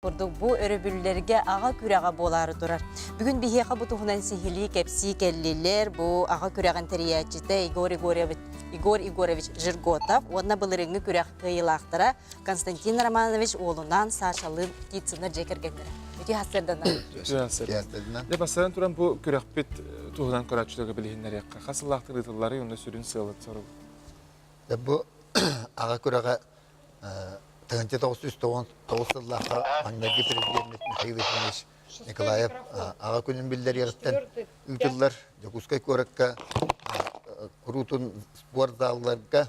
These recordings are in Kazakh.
Kurduk bu örübüllerge ağa kürağa boları durar. Bugün bir heka bu tuhunan sihili kepsi kelliler bu ağa kürağın teriyatçıda Igor Igorovich Jirgotov, onunla bılırını kürağı kıyılaqtıra Konstantin Romanovich oğlundan Saşalın gitsinler cekergenlere. Ötü hasırdan. Ya basaran turan bu kürağı bit tuhunan kuraçlığı bilihinler yakka. Kasıllaqtır ıtılları yonda sürün sığılıt soru. Bu ağa kürağı Тагынча 999 аңдagi президент Михаил Ильич Николаев аға күнін білдер ярыттан үйтілдер Жокускай көрекка құрутын спорт залларға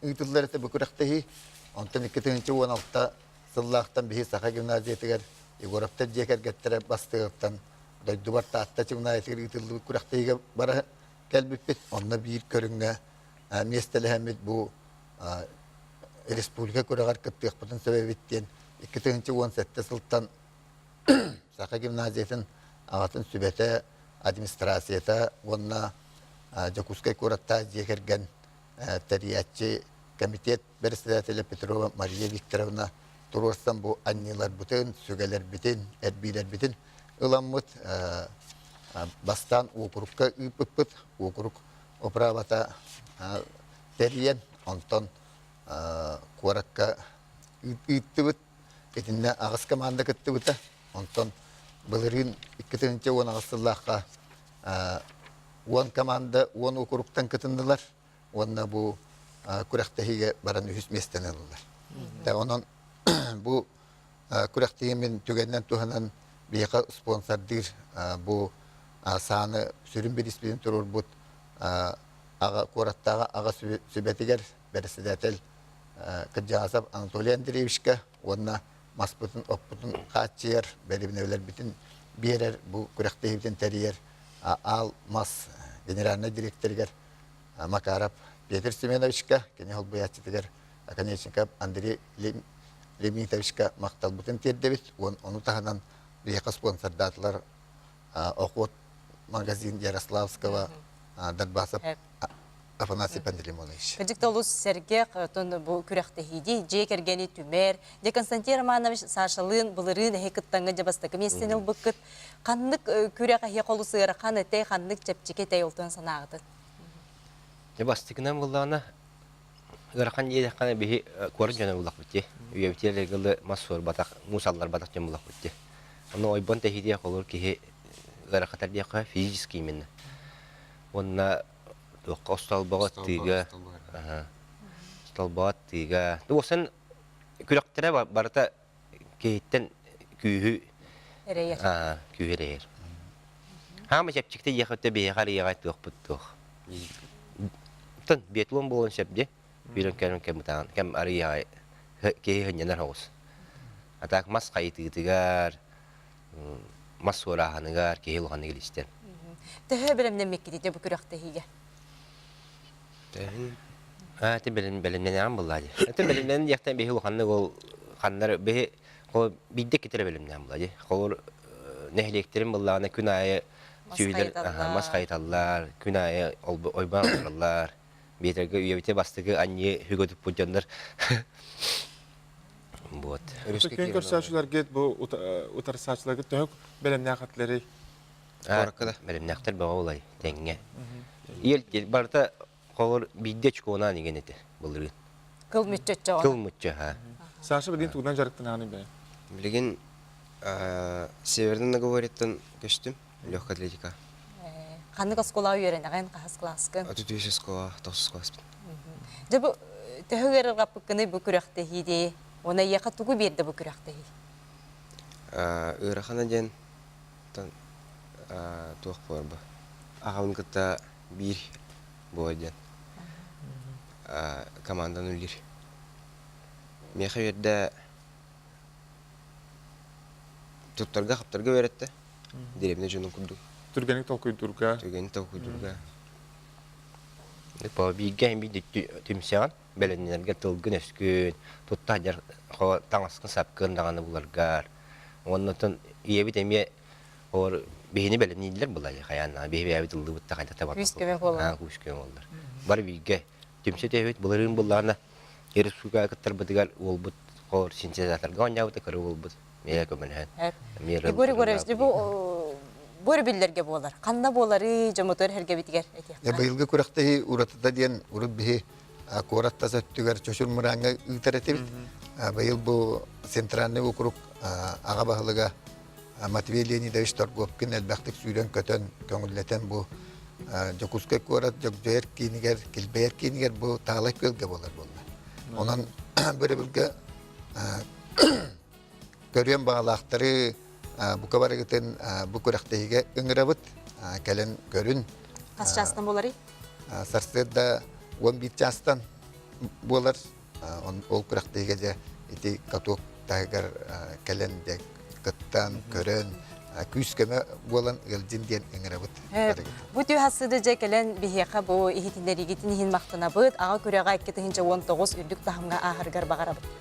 үйтілдер әті бүкіріқтігі онтан 2016 сыллақтан бігі Саха гимназиятығар Егоровтан жекер кәттірі бастығыптан дойдубарта атта гимназиятығар үйтілді бүкіріқтігі бара кәлбіппет онна бір көріңі местелі әмет бұл Республика көрәғар көптіғ бұтын сөбәбеттен 2017 сылттан Сақа гимназиятын ағатын сүбәті администрацията онына Жокускай көратта жекерген тәриятчы комитет председателі Петрова Мария Викторовна тұрырсан бұл аннилар бұтын, сөгелер бітін, әрбейлер бітін ұламмыт бастан округка үппіт, округ оправата тәриян, онтан Куаракка үттібіт, етінде ағыз команда күттібіті. Онтан бұлырын 2-10 ағысыллаққа 10 команда 10 округтан күтінділер. Онына бұл күрәқтіге баран үхіс местен алылар. Онын бұл күрәқтіге мен түгеннен туғанан бейқа спонсордыр бұл саны сүрін бір іспеден тұрыр бұд Куараттағы аға сөбетігер бәрісідәтел Каджасов Анатолий Андреевичка, онна маспутын, оппутын қатчыер, бәрібіневілер бітін берер, бұл күрәқтейбітін тәрiyер, ал мас генеральный директоргер Макаров Петр Семеновичка, кене ол бұятчытығыр, Конечников Андрей Лемитовичка мақтал бұтын тердебіт, оны тағынан бейқа спонсордатылар оқуот магазин Ярославского, Дадбасов, Афанасий Пантелеймонович. Кадиктолус Сергех, bu küreğtehidi, Cekергeni Tümer, de Konstantin Romanovich Saşalın, Bulırın, Hekıttanga Jabastaka Mestenil Bıkıt, kanlık küreğe hekolu sığırı, kanıtay, kanlık çepçiketay oltuğun sanağıdı. Jabastıkından bullağına, Iraqan yedekana bihi kuarın canı bullaq bitti. Üyevtiyle gılı masur batak, musallar batak canı bullaq bitti. Onu oybon tehidi olur ki, Iraq'a terbiyeqa fiziski minna. Onna Осталбагат тига. Осталбагат тига. Досын күләктәре барта кейттен күйү. Эрейер. Күйүрер. Хама чепчикте яхатта бейгар ягат тохпуттух. Тан бетлон болон шепде. Бирен кем кем ария кей хыннар хаус. Атак мас кайтыгар. Масура ханыгар кейл ханы гилистен. Тәһә белемнән меккидә бу күрәктәһигә. Bilimden yan bulladı. Bilimden yaktan bir hanne ol hanlar bir o bidde kitire bilimden bulladı. Kol nehleklerin bullağına künaya tüyler mas kayıtallar, künaya oybanlar. Bir tane üyevite bastığı anne hügotup bucanlar. Bu. Köyün körsaçlar get bu utar saçlar get tök bilimden katları. Bilimden katlar bu olay denge. İyi barda Kol bidde çukuğuna nigen eti bulurun. Kıl mütçe Kıl mütçe ha. Саша bildiğin tuğdan jarıktın hani be. Bilgin Северный наговорит-тан костюм легкая атлетика. Kanlık askola öğren, ağın kahas klaskı. Атутуишеского, тосского. De bu təhüger qapıqını bu küreğtəhidi, ona yaqa tuğu berdi bu küreğtəhi. Ирахана ден тан тух порба. Ағын кыта bir boydan. Командан үлгер. Меха верде туттарга хаптарга öğretti. Деревне жөнүн курдук. Türgenik tolkuydurga. Türgeni tokudurga. Bu bilgen bir tümseyan belenlerge tılgın öskün tuttajar tangaskın sapkın dağını bulargar. Ondan iyi bir demiye or behini belenliler bulay kayanna behi abi tıldı butta kayda tabat. Küskeme olur. Ha küskeme olur. Var bilge tümse evet buların bullarına yeri suga katır bıdıgar ol but kor sintezatar ganya bıdı karı ol but. Мия көмөнһән. Игорь бу бөрбиллерге болар. Канда болары жомотор херге битигер этек. Быйылгы күрәктәһи уратта диен урут биһи коратта сөттүгәр чошур муранга үтеретеп. Быйыл бу центральный округ ага баһылыга Матвей Леонидович Торговкин әлбәхтик сүрен көтөн көңүлләтен бу Жокускай корат жокжер кинигер килбер кинигер бу таалай көлгө болар болду. Онан бер билге көрөн багалактары бу кабарыгытын бу көрәктәһиге ыңырабыт кәлен көрүн Касчастан болары. Сарсыда 11 частан болар. Ол көрәктәһиге же ити каток тагар кәлен де кыттан көрөн күскеме болан ылжин диен ыңырабыт. Бу түйхасыды жекелен бихеқа бу ихитинлеригитин хин мақтанабыт, аға күрәға 2-19 үрдік тахымға ахыргар бағарабыт.